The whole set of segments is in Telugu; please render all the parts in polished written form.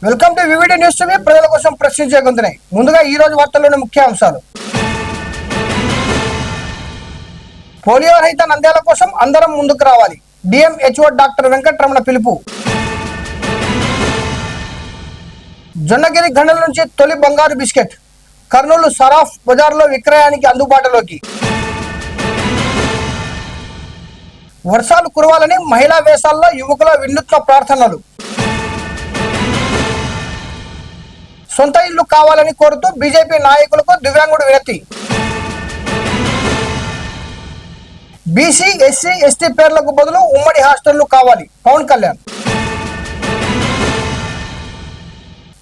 Welcome to VVD news TV. ప్రజల కోసం ప్రశ్నించే గొంతునే. ముందుగా ఈ రోజు వార్తల్లోని ముఖ్య అంశాలు. పోలియో రహిత నంద్యాల కోసం అందరం ముందుకు రావాలి. డిఎంహెచ్ఓ డాక్టర్ వెంకటరమణ పిలుపు. జొన్నగిరి గండల నుంచి తొలి బంగారు బిస్కెట్ కర్నూలు సరాఫ్ బజార్లో విక్రయానికి అందుబాటులోకి. వర్షాలు కురవాలని మహిళా వేషాల్లో యువకుల వినూత్న ప్రార్థనలు. సొంత ఇల్లు కావాలని కోరుతూ బీజేపీ నాయకులకు దివ్యాంగుడు వినతి. బీసీ ఎస్సీ ఎస్టీ పేర్లకు బదులు ఉమ్మడి హాస్టళ్లు కావాలి పవన్ కళ్యాణ్.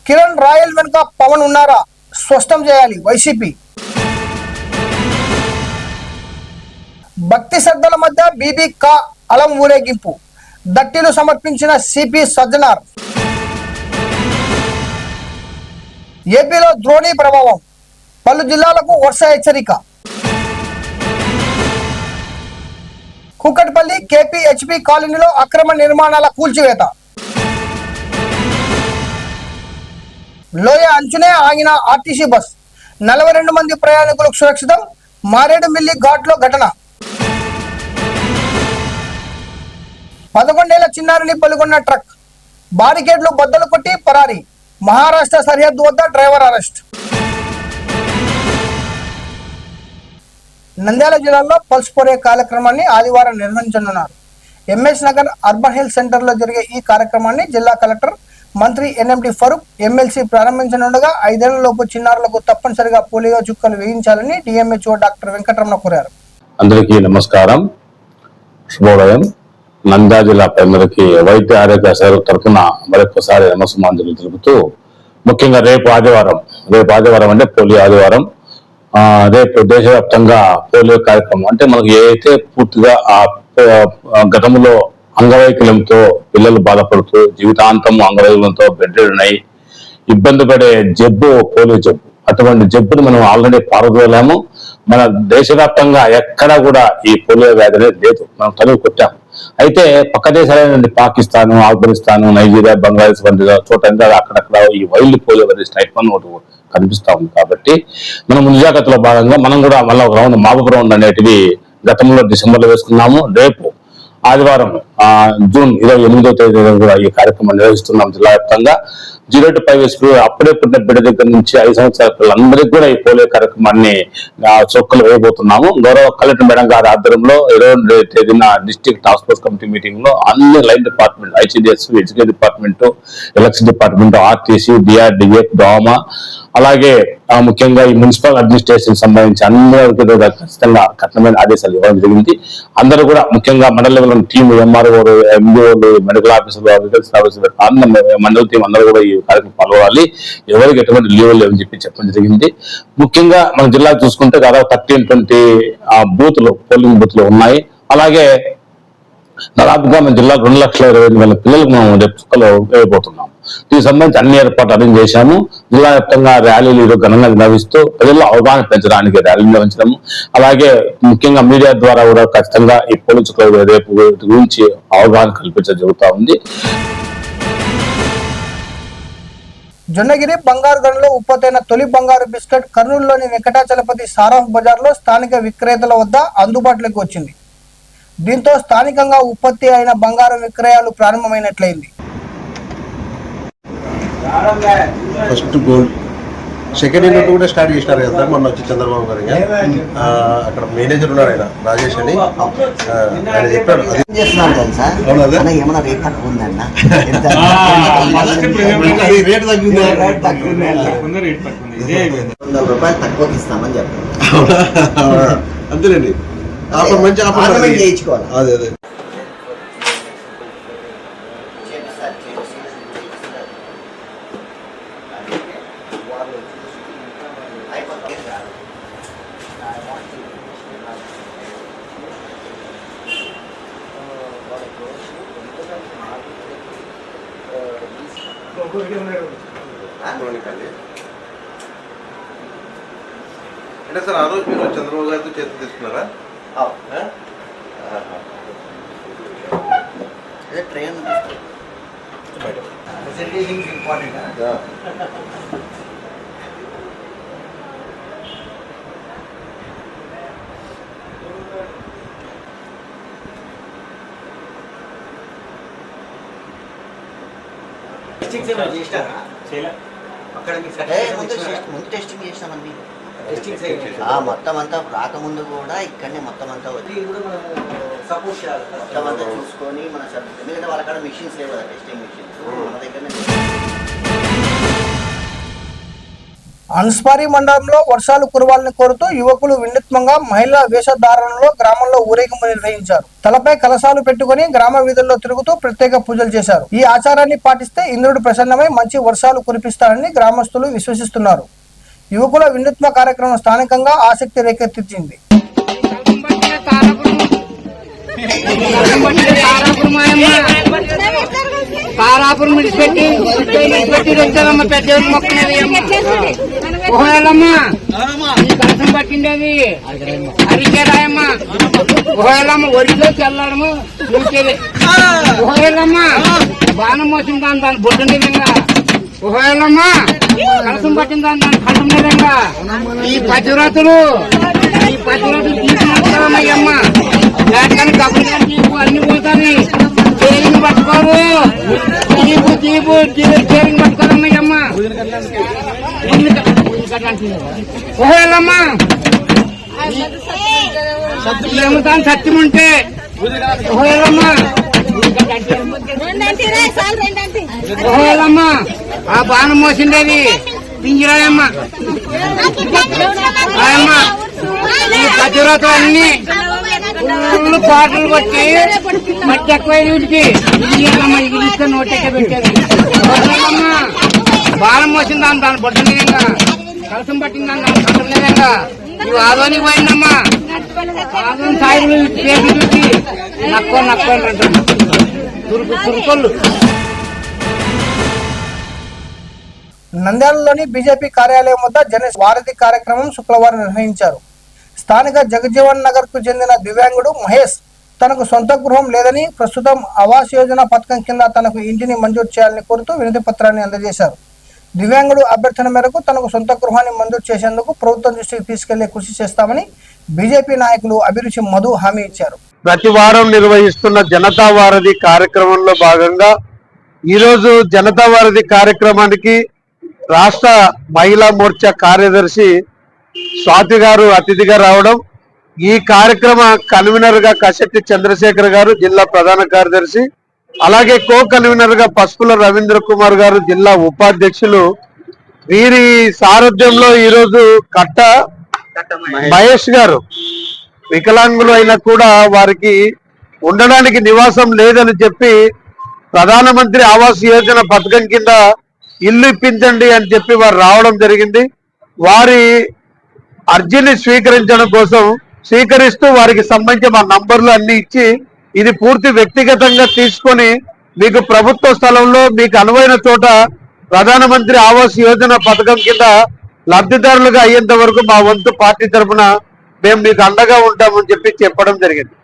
కిరణ్ రాయల్ వెనుక పవన్ ఉన్నారా స్పష్టం చేయాలి వైసీపీ. భక్తి శ్రద్ధల మధ్య బీబీ కా అలం ఊరేగింపు దట్టిలు సమర్పించిన సిపి సజ్జనార్. ఏపీలో ద్రోణి ప్రభావం పలు జిల్లాలకు వర్ష హెచ్చరిక. కూకట్పల్లి కేపీహెచ్పీ కాలనీలో అక్రమ నిర్మాణాల కూల్చివేత. లోయ అంచునే ఆగిన ఆర్టీసీ బస్ 42 మంది ప్రయాణికులకు సురక్షితం. మారేడుమిల్లి ఘాట్లో ఘటన. 11 ఏళ్ల చిన్నారిని పలుకొన్న ట్రక్ బారికేడ్లు బద్దలు కొట్టి పరారీ. మహారాష్ట్ర సరిహద్దు వద్ద డ్రైవర్ అరెస్ట్. నంద్యాల జిల్లాలో పల్స్ పోలియో కార్యక్రమాన్ని ఆదివారం నిర్వహించనున్నారు. ఎంఎస్ నగర్ అర్బన్ హెల్త్ సెంటర్లో జరిగే ఈ కార్యక్రమాన్ని జిల్లా కలెక్టర్ మంత్రి ఎన్ఎండి ఫరూక్ ఎమ్మెల్సీ ప్రారంభించనుండగా 5 ఏళ్లలోపు చిన్నారులకు తప్పనిసరిగా పోలియో చుక్కలు వేయించాలని డిఎంహెచ్ఓ డాక్టర్ వెంకటరమణ కోరారు. అందరికీ నమస్కారం, శుభోదయం. నంద్యాల జిల్లా ప్రజలకి వైద్య ఆరోగ్య శాఖ తరఫున మరొకసారి నమస్కారాలు తెలుపుతూ, ముఖ్యంగా రేపు ఆదివారం అంటే పోలియో ఆదివారం. రేపు దేశవ్యాప్తంగా పోలియో కార్యక్రమం అంటే మనకు ఏదైతే పూర్తిగా గతంలో అంగవైకల్యంతో పిల్లలు బాధపడుతూ జీవితాంతం అంగవైకల్యంతో బెడ్రెడనై ఇబ్బంది పడే జబ్బు పోలియో జబ్బు. అటువంటి జబ్బుని మనం ఆల్రెడీ పారదోలాము. మన దేశవ్యాప్తంగా ఎక్కడా కూడా ఈ పోలియో వ్యాధి అనేది లేదు, మనం తలుపు కొట్టాం. అయితే పక్క దేశాలైన పాకిస్తాన్, ఆఫ్ఘనిస్తాన్, నైజీరియా, బంగ్లాదేశ్ వంటి చోట అక్కడక్కడ ఈ వైల్డ్ పోలియో వైరస్ టైప్ 1 ఒకటి కనిపిస్తా ఉంది. కాబట్టి మనం ముందు జాగ్రత్తలో భాగంగా మనం కూడా మళ్ళీ ఒక రౌండ్ మాబప్ రౌండ్ అనేటివి గతంలో డిసెంబర్లో వేసుకున్నాము. రేపు ఆదివారం జూన్ 28వ తేదీన కూడా ఈ కార్యక్రమం నిర్వహిస్తున్నాం. జిల్లా వ్యాప్తంగా 0 to 5 years అప్పుడే పుట్టిన బిడ్డ దగ్గర నుంచి 5 సంవత్సరాల పిల్లలందరికీ కూడా ఈ పోలియో కార్యక్రమాన్ని చొక్కలు వేయబోతున్నాము. గౌరవ కలెక్టర్ మేడం గారి ఆధ్వర్యంలో 22వ తేదీన district task force committee meeting లో అన్ని line department, ICDS, education department, election department, RTC, DRDF, డోమా, అలాగే ముఖ్యంగా ఈ మున్సిపల్ అడ్మినిస్ట్రేషన్ సంబంధించి అందరికీ ఖచ్చితంగా కఠినమైన ఆదేశాలు ఇవ్వడం జరిగింది. అందరూ కూడా ముఖ్యంగా మండల లెవెల్ టీం, ఎంఆర్ఓలు, ఎంబీఓలు, మెడికల్ ఆఫీసర్లు, అగ్రికల్చర్ ఆఫీసర్లు, మండల టీం అందరూ కూడా ఈ కార్యక్రమం పాల్గొనాలి. ఎవరికి ఎటువంటి లీవ్ లేవని చెప్పడం జరిగింది. ముఖ్యంగా మన జిల్లా చూసుకుంటే దాదాపు 13-20 బూత్లు, పోలింగ్ బూత్లు ఉన్నాయి. అలాగే దాదాపుగా మన జిల్లా 2,25,000 పిల్లలకు మనం రేపు చుక్కలు వేయబోతున్నాం. దీనికి సంబంధించి అన్ని ఏర్పాట్లు అరేంజ్ చేశాము. జిల్లా వ్యాప్తంగా ర్యాలీలు ఘనంగా నిర్వహిస్తూ ప్రజల్లో అవగాహన పెంచడానికి ర్యాలీలు నిర్వహించడము, అలాగే ముఖ్యంగా మీడియా ద్వారా కూడా ఖచ్చితంగా ఈ పోలింగ్ చుక్కలు రేపు గురించి అవగాహన కల్పించడం జరుగుతూ ఉంది. జొన్నగిరి బంగారు గనులో ఉత్పత్తైన తొలి బంగారు బిస్కెట్ కర్నూలులోని వెంకటాచలపతి సారాఫ్ బజార్లో స్థానిక విక్రేతల వద్ద అందుబాటులోకి వచ్చింది. దీంతో స్థానికంగా ఉత్పత్తి అయిన బంగారం విక్రయాలు ప్రారంభమైనట్లయింది. ఫస్ట్ గోల్డ్, సెకండ్ యూనిట్ కూడా స్టార్ట్ చేసినారు కదా మొన్న వచ్చి చంద్రబాబు గారు. అక్కడ మేనేజర్ ఉన్నాడు ఆయన రాజేష్ అని, ఆయన చెప్పాడు రేట్ తగ్గింది, ₹100 తక్కువకి ఇస్తామని చెప్పారు. అంతేలేండి, ఆఫర్ మంచి ఆఫర్ చేయించుకోవాలి. అదే అదే అంటే సార్ ఆ రోజు మీరు చంద్రబాబు గారితో చేతులు తీసుకున్నారా? Train Presentation is important. ముందు టెస్టింగ్ చేసినామండి. మొత్తం అంతా రాకముందు కూడా ఇక్కడనే మొత్తం అంతా వచ్చి సపోర్ట్ చేయాలి. మొత్తం అంతా చూసుకొని మన ఎందుకంటే వాళ్ళ కాడ మిషన్స్ లేవు కదా, టెస్టింగ్ మిషన్స్ మన దగ్గరనే. అన్స్పారి మండలంలో వర్షాలు కురవాలని కోరుతూ యువకులు వినూత్నంగా మహిళా వేషధారణలో గ్రామంలో ఊరేగింపు నిర్వహించారు. తలపై కలశాలు పెట్టుకుని గ్రామ వీధుల్లో తిరుగుతూ ప్రత్యేక పూజలు చేశారు. ఈ ఆచారాన్ని పాటిస్తే ఇంద్రుడు ప్రసన్నమై మంచి వర్షాలు కురిపిస్తారని గ్రామస్తులు విశ్వసిస్తున్నారు. యువకుల వినూత్న కార్యక్రమం స్థానికంగా ఆసక్తి రేకెత్తించింది. తారాపురం విడిచిపెట్టి వచ్చారమ్మ పెద్ద మొక్కనేది ఒకవేళమ్మా కలసం పట్టిండేది అరికేరాయమ్మ ఒకవేళమ్మ ఒరిలో చల్లడము చూసేది ఒకవేళమ్మా బాణం మోసిన దాని బొడ్డు నిజంగా ఒకవేళమ్మా కలసం పట్టిన దాని కంఠం నిజంగా ఈ పతివ్రతలు తీసుకున్నారమ్మయ్యమ్మ లేకని కబురు తీపు అన్ని పోతాయి చేరింగ్ పట్టుకోరు తీపు చేరింగ్ పట్టుకోరమ్మయ్యమ్మ ఒకవేళమ్మా ఏముతాను సత్యం ఉంటే ఒకవేళమ్మా ఒకవేళమ్మా ఆ బాణం మోసిండేది పింజరాయమ్మ ఆయమ్మ ఈ పతివ్రతలు అన్ని ఫుల్ పాటలు కొట్టి మట్టి ఎక్కువ వీటికి ఇయ్యాలమ్మా ఇగిలిస్తే నోటెక్క పెట్టేది ఒకవేళమ్మా బాణం మోసిన దాని బొడ్డ నిజంగా కలసం పట్టిన దాని కలసం నిజంగా నువ్వు ఆదోనికి పోయిందమ్మా ఆదోని సాయి చేసి చూసి నక్కో అంటాడు తురుకొల్లు. నంద్యాలలోని బీజేపీ కార్యాలయం వద్ద జన వారధి కార్యక్రమం శుక్రవారం నిర్వహించారు. స్థానిక జగజీవన్ నగర్ కు చెందిన దివ్యాంగుడు మహేష్ తనకు సొంత గృహం లేదని ప్రస్తుతం ఆవాస్ యోజన పథకం కింద తనకు ఇంటిని మంజూరు చేయాలని కోరుతూ వినతి పత్రాన్ని అందజేశారు. దివ్యాంగుడు అభ్యర్థన మేరకు తనకు సొంత గృహాన్ని మంజూరు చేసేందుకు ప్రభుత్వం దృష్టికి తీసుకెళ్లే కృషి చేస్తామని బీజేపీ నాయకులు అభిరుచి మధు హామీ ఇచ్చారు. ప్రతి వారం నిర్వహిస్తున్న జనతా వారధి కార్యక్రమంలో భాగంగా ఈరోజు జనతా వారధి కార్యక్రమానికి రాష్ట్ర మహిళా మోర్చా కార్యదర్శి స్వాతి గారు అతిథిగా రావడం, ఈ కార్యక్రమ కన్వీనర్ గా కశెట్టి చంద్రశేఖర్ గారు జిల్లా ప్రధాన కార్యదర్శి, అలాగే కో కన్వీనర్ గా పసుపుల రవీంద్ర కుమార్ గారు జిల్లా ఉపాధ్యక్షులు, వీరి సారథ్యంలో ఈరోజు కట్ట మహేష్ గారు వికలాంగులు అయినా కూడా వారికి ఉండడానికి నివాసం లేదని చెప్పి ప్రధానమంత్రి ఆవాస్ యోజన పథకం కింద ఇల్లు ఇప్పించండి అని చెప్పి వారు రావడం జరిగింది. వారి అర్జీని స్వీకరించడం కోసం స్వీకరిస్తూ వారికి సంబంధించిన మా నంబర్లు అన్ని ఇచ్చి ఇది పూర్తి వ్యక్తిగతంగా తీసుకొని మీకు ప్రభుత్వ స్థలంలో మీకు అనువైన చోట ప్రధానమంత్రి ఆవాస్ యోజన పథకం కింద లబ్ధిదారులుగా అయ్యేంత వరకు మా వంతు పార్టీ తరఫున మేము మీకు అండగా ఉంటామని చెప్పి చెప్పడం జరిగింది.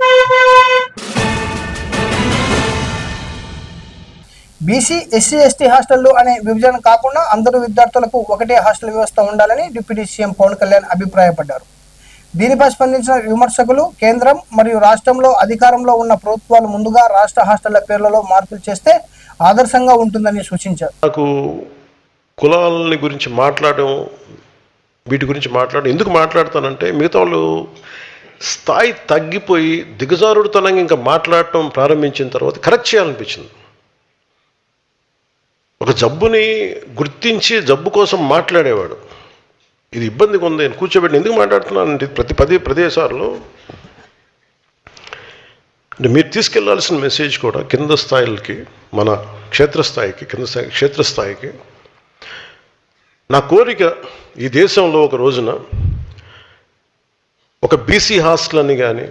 బీసీ ఎస్సీ ఎస్టీ హాస్టళ్లు అనే విభజన కాకుండా అందరూ విద్యార్థులకు ఒకటే హాస్టల్ వ్యవస్థ ఉండాలని డిప్యూటీ సీఎం పవన్ కళ్యాణ్ అభిప్రాయపడ్డారు. దీనిపై స్పందించిన విమర్శకులు కేంద్రం మరియు రాష్ట్రంలో అధికారంలో ఉన్న ప్రభుత్వాలు ముందుగా రాష్ట్ర హాస్టళ్ల పేర్లలో మార్పులు చేస్తే ఆదర్శంగా ఉంటుందని సూచించారు. నాకు కులాలని గురించి మాట్లాడడం, వీటి గురించి మాట్లాడడం ఎందుకు మాట్లాడతానంటే మిగతా వాళ్ళు స్థాయి తగ్గిపోయి దిగజారుడుతనంగా ఇంకా మాట్లాడటం ప్రారంభించిన తర్వాత కరెక్ట్ చేయాలనిపించింది. ఒక జబ్బుని గుర్తించి జబ్బు కోసం మాట్లాడేవాడు, ఇది ఇబ్బందిగా ఉంది నేను కూర్చోబెట్టి ఎందుకు మాట్లాడుతున్నానంటే ప్రతి ప్రదేశాల్లో అంటే మీరు తీసుకెళ్లాల్సిన మెసేజ్ కూడా కింద స్థాయిలకి, మన క్షేత్రస్థాయికి నా కోరిక ఈ దేశంలో ఒక రోజున ఒక బీసీ హాస్టల్ అని కానీ,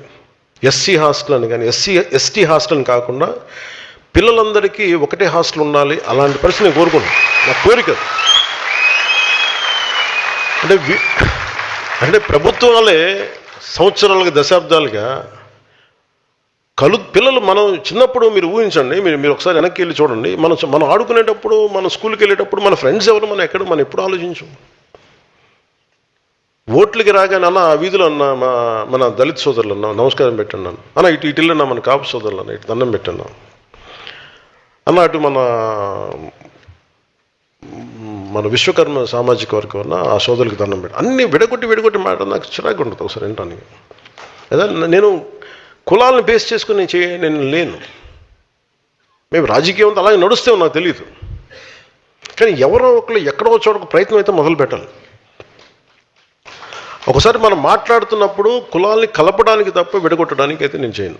ఎస్సీ హాస్టల్ అని కానీ, ఎస్టీ హాస్టల్ అని కాకుండా పిల్లలందరికీ ఒకటే హాస్టల్ ఉండాలి. అలాంటి పరిస్థితి నేను కోరుకున్నాను, నా కోరిక. అంటే ప్రభుత్వాలే సంవత్సరాలుగా దశాబ్దాలుగా పిల్లలు మనం చిన్నప్పుడు మీరు ఊహించండి, మీరు ఒకసారి వెనక్కి వెళ్ళి చూడండి. మనం ఆడుకునేటప్పుడు, మన స్కూల్కి వెళ్ళేటప్పుడు మన ఫ్రెండ్స్ ఎవరు, మనం ఎప్పుడు ఆలోచించాం. ఓట్లకి రాగానే అన్న ఆ వీధిలో అన్న మన దళిత సోదరులు అన్న నమస్కారం పెట్టండి అన్న, ఇటు వెళ్ళన్నా మన కాపు సోదరులు అన్న ఇటు దండం పెట్టండి అన్న, అటు మన విశ్వకర్మ సామాజిక వర్గం అన్న ఆ సోదరులకు దండం పెట్టి అన్నీ విడగొట్టి మాట నాకు చిరాకు ఉంటుంది ఒకసారి వినటానికి. అదే నేను కులాలను బేస్ చేసుకుని నేను లేను. మేము రాజకీయం అలాగే నడుస్తే నాకు తెలియదు, కానీ ఎవరో ఒకళ్ళు ఎక్కడో చోట ప్రయత్నం అయితే మొదలు పెట్టాలి. ఒకసారి మనం మాట్లాడుతున్నప్పుడు కులాల్ని కలపడానికి తప్ప విడగొట్టడానికి అయితే నేను చేయను.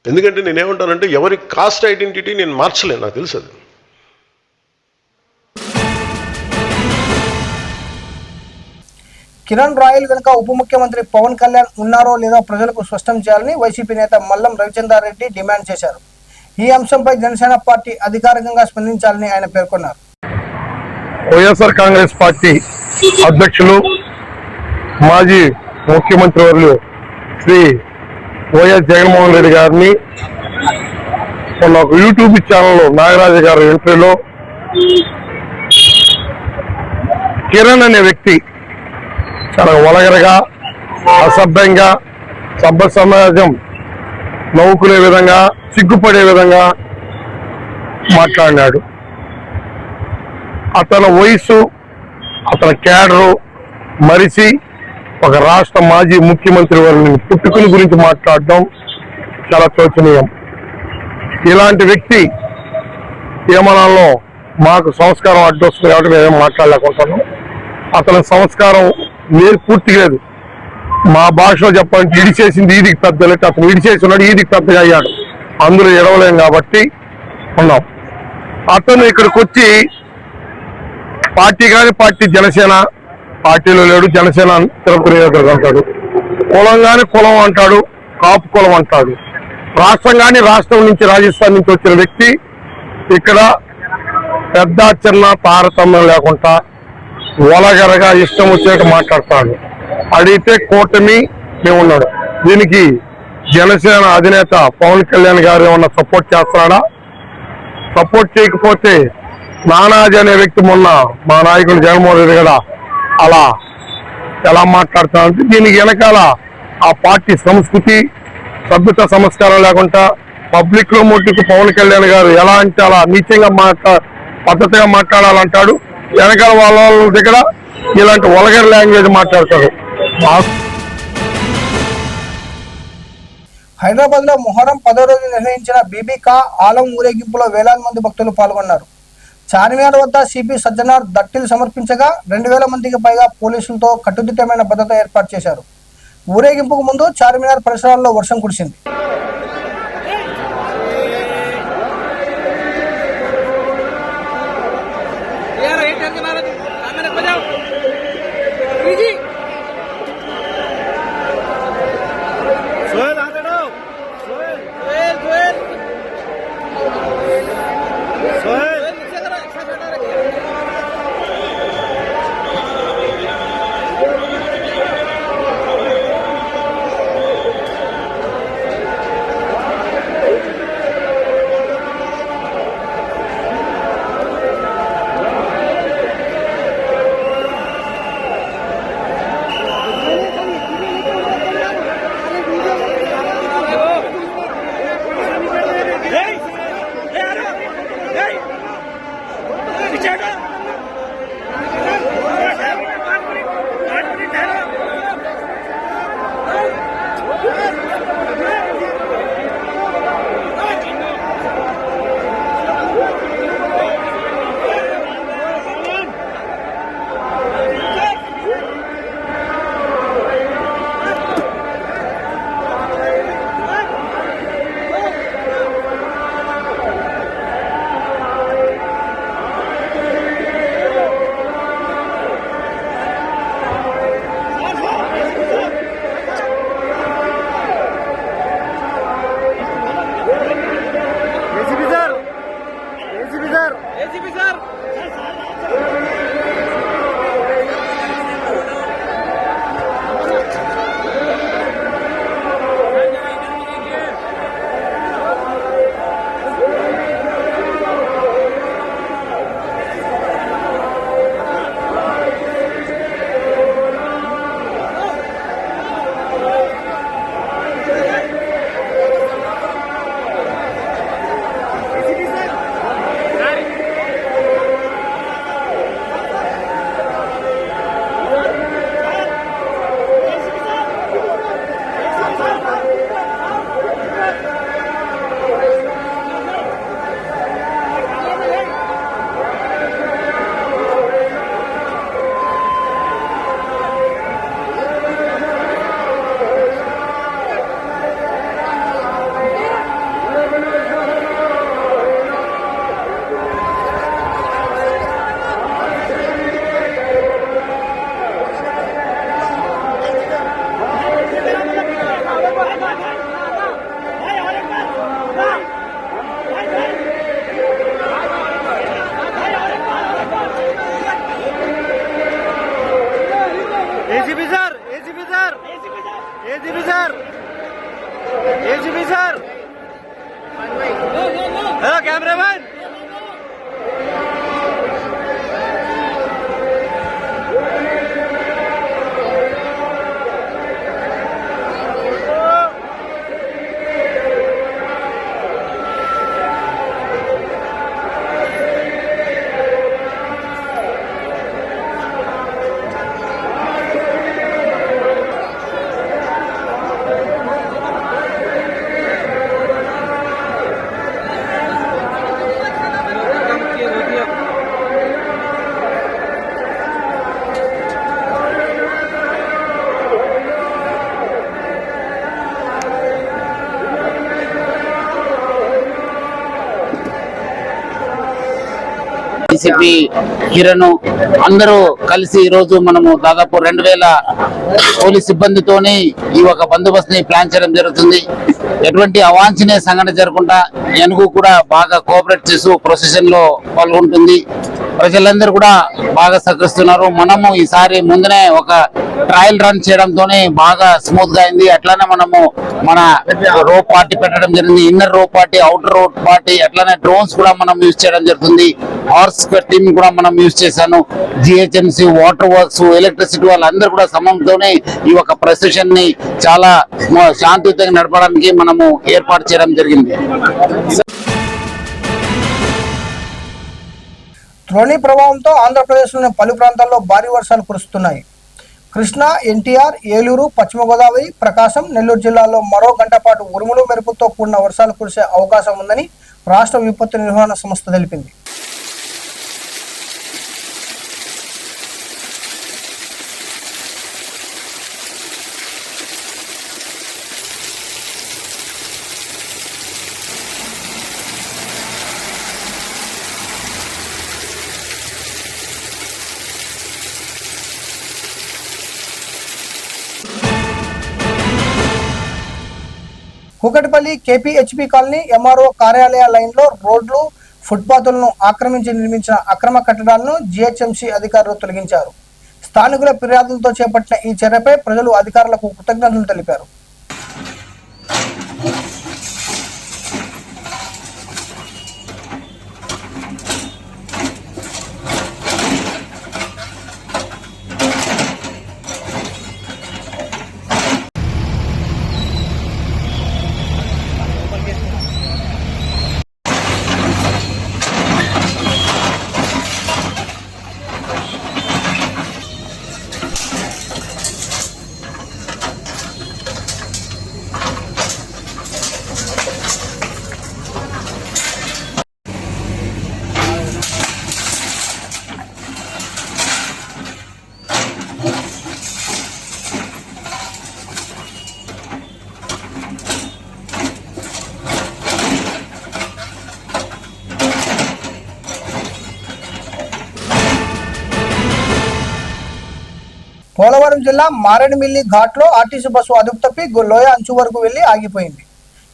ఎందుకంటే నేనేమంటానంటే ఎవరి కాస్ట్ ఐడెంటిటీ నేను మార్చలేను, నాకు తెలుసు అది. కిరణ్ రాయల్ వెనుక ఉప ముఖ్యమంత్రి పవన్ కళ్యాణ్ ఉన్నారో లేదో ప్రజలకు స్పష్టం చేయాలని వైసీపీ నేత మల్లం రవిచంద్రారెడ్డి డిమాండ్ చేశారు. ఈ అంశంపై జనసేన పార్టీ అధికారికంగా స్పందించాలని ఆయన పేర్కొన్నారు. వైఎస్ఆర్ కాంగ్రెస్ పార్టీ అధ్యక్షులు మాజీ ముఖ్యమంత్రి వర్యులు శ్రీ వైఎస్ జగన్మోహన్ రెడ్డి గారిని మొన్న ఒక యూట్యూబ్ ఛానల్లో నాగరాజ గారి ఇంటర్వ్యూలో కిరణ్ అనే వ్యక్తి చాలా వలగరగా, అసభ్యంగా, సభ్య సమాజం నవ్వుకునే విధంగా, సిగ్గుపడే విధంగా మాట్లాడినాడు. అతని వయసు, అతని క్యాడరు మరిచి ఒక రాష్ట్ర మాజీ ముఖ్యమంత్రి వారిని పుట్టుకుని గురించి మాట్లాడడం చాలా శోచనీయం. ఇలాంటి వ్యక్తి ఏమనాలో మాకు సంస్కారం అడ్డొస్తుంది కాబట్టి మేమేం మాట్లాడలేకుంటున్నాం. అతని సంస్కారం పూర్తిగా లేదు. మా భాషలో చెప్పాలంటే ఇడిచేసింది ఈదికి పెద్దలైతే అతను ఇడిచేసి ఉన్నాడు, ఈదికి పెద్దగా అయ్యాడు. అందులో ఎడవలేం కాబట్టి ఉన్నాం. అతను ఇక్కడికి వచ్చి పార్టీ జనసేన పార్టీలో లేడు, జనసేన తిరుపతి నియోజకవర్గం అంటాడు. కులం కానీ కులం అంటాడు, కాపు కులం అంటాడు. రాష్ట్రం నుంచి రాజస్థాన్ నుంచి వచ్చిన వ్యక్తి ఇక్కడ పెద్ద చిన్న తారతమ్యం లేకుండా ఒలగరగా ఇష్టం వచ్చేట్టు మాట్లాడతాడు. అడిగితే కూటమి ఉన్నాడు. దీనికి జనసేన అధినేత పవన్ కళ్యాణ్ గారు ఏమన్నా సపోర్ట్ చేస్తున్నాడా? సపోర్ట్ చేయకపోతే నానాజీ అనే వ్యక్తి మొన్న మా నాయకుడు జగన్మోహన్ రెడ్డి కూడా అలా ఎలా మాట్లాడుతున్నారంటే దీనికి వెనకాల ఆ పార్టీ సంస్కృతి, సభ్యత, సంస్కారం లేకుండా పబ్లిక్ లో మట్టుకు పవన్ కళ్యాణ్ గారు ఎలా అంటే అలా నీచంగా పద్ధతిగా మాట్లాడాలంటాడు. వెనకాల వాళ్ళ దగ్గర ఇలాంటి వల్గర్ లాంగ్వేజ్ మాట్లాడతారు. హైదరాబాద్ లో మొహరం 10వ రోజు నిర్వహించిన బీబీకా ఆలం ఊరేగింపులో వేలాది మంది భక్తులు పాల్గొన్నారు. చార్మినార్ వద్ద సిపి సజ్జనార్ దట్టిలు సమర్పించగా 2000 మందికి పైగా పోలీసులతో కట్టుదిట్టమైన భద్రత ఏర్పాటు చేశారు. ఊరేగింపుకు ముందు చార్మినార్ పరిసరాల్లో వర్షం కురిసింది. డీసీపీ కిరణ్ అందరూ కలిసి ఈ రోజు మనము దాదాపు 2000 పోలీస్ సిబ్బందితోని ఈ ఒక బందోబస్తుని ప్లాన్ చేయడం జరుగుతుంది. ఎటువంటి అవాంఛనీయ సంఘటన జరగకుండా ఏనుగు కూడా బాగా కోఆపరేట్ చేస్తూ ప్రొసెషన్ లో పాల్గొంటుంది. ప్రజలందరూ కూడా బాగా సహకరిస్తున్నారు. మనము ఈసారి ముందునే ఒక ట్రయల్ రన్ చేయడంతోనే బాగా స్మూత్ గా అయింది. అట్లానే మనము మన రోప్ పార్టీ పెట్టడం జరిగింది. Inner rope party, outer rope party, అట్లానే డ్రోన్స్ కూడా మనం యూజ్ చేయడం జరుగుతుంది. హార్స్ టీమ్ కూడా మనం యూజ్ చేశాను. జిహెచ్ఎంసీ, వాటర్ వర్క్స్, ఎలక్ట్రిసిటీ వాళ్ళందరూ కూడా సమయంతోనే ఈ ఒక ప్రొసెషన్ ని చాలా శాంతియుతంగా నడపడానికి మనము ఏర్పాటు చేయడం జరిగింది. ద్రోణి ప్రభావంతో ఆంధ్రప్రదేశ్లోని పలు ప్రాంతాల్లో భారీ వర్షాలు కురుస్తున్నాయి. కృష్ణా, ఎన్టీఆర్, ఏలూరు, పశ్చిమ గోదావరి, ప్రకాశం, నెల్లూరు జిల్లాల్లో మరో గంట పాటు ఉరుములు మెరుపులతో కూడిన వర్షాలు కురిసే అవకాశం ఉందని రాష్ట్ర విపత్తు నిర్వహణ సంస్థ తెలిపింది. కూకటిపల్లి కేపీహెచ్పీ కాలనీ ఎంఆర్ఓ కార్యాలయ లైన్లో రోడ్లు, ఫుట్పాత్లను ఆక్రమించి నిర్మించిన అక్రమ కట్టడాలను జీహెచ్ఎంసీ అధికారులు తొలగించారు. స్థానికుల ఫిర్యాదులతో చేపట్టిన ఈ చర్యపై ప్రజలు అధికారులకు కృతజ్ఞతలు తెలిపారు. పోలవరం జిల్లా మారేడుమిల్లి ఘాట్లో ఆర్టీసీ బస్సు అదుపు తప్పి లోయ అంచు వరకు వెళ్లి ఆగిపోయింది.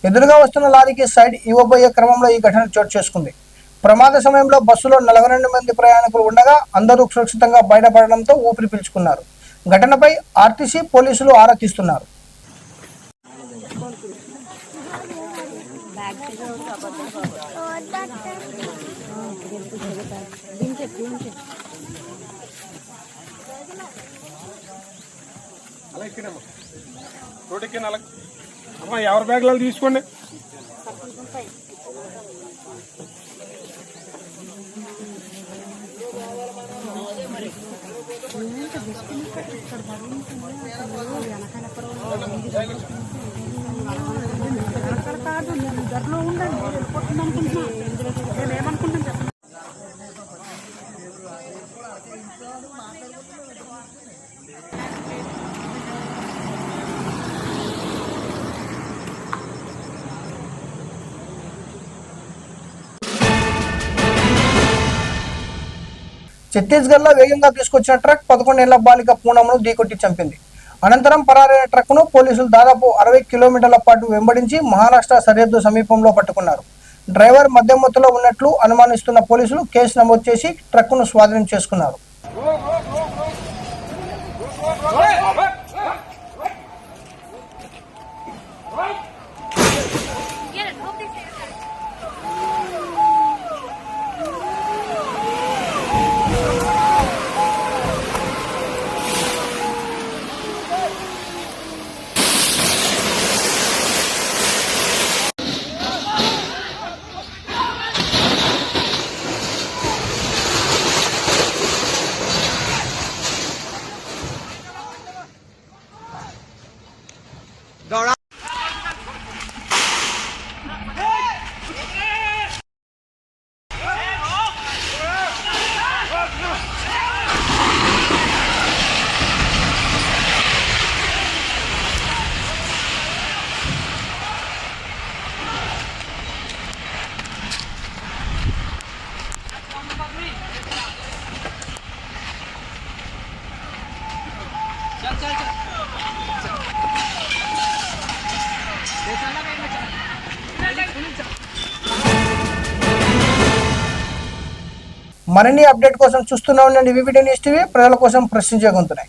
ఎదురుగా వస్తున్న లారీకి సైడ్ ఇవ్వబోయే క్రమంలో ఈ ఘటన చోటు చేసుకుంది. ప్రమాద సమయంలో బస్సులో 42 మంది ప్రయాణికులు ఉండగా అందరూ సురక్షితంగా బయటపడడంతో ఊపిరి పీల్చుకున్నారు. ఘటనపై ఆర్టీసీ పోలీసులు ఆరా తీస్తున్నారు. రోడ్డుకి అమ్మా ఎవరి బ్యాగ్లలో తీసుకోండి. ఛత్తీస్గఢ్లో వేగంగా తీసుకొచ్చిన ట్రక్ 11 ఏళ్ల బాలిక పూనమును ఢీకొట్టి చంపింది. అనంతరం పరారైన ట్రక్ను పోలీసులు దాదాపు 60 కిలోమీటర్ల పాటు వెంబడించి మహారాష్ట్ర సరిహద్దు సమీపంలో పట్టుకున్నారు. డ్రైవర్ మద్యం మత్తులో ఉన్నట్లు అనుమానిస్తున్న పోలీసులు కేసు నమోదు చేసి ట్రక్కును స్వాధీనం చేసుకున్నారు. మరిన్ని అప్డేట్ కోసం చూస్తూనే ఉండండి వివిడి న్యూస్ టీవీ, ప్రజల కోసం ప్రశ్నించే గొంతునే.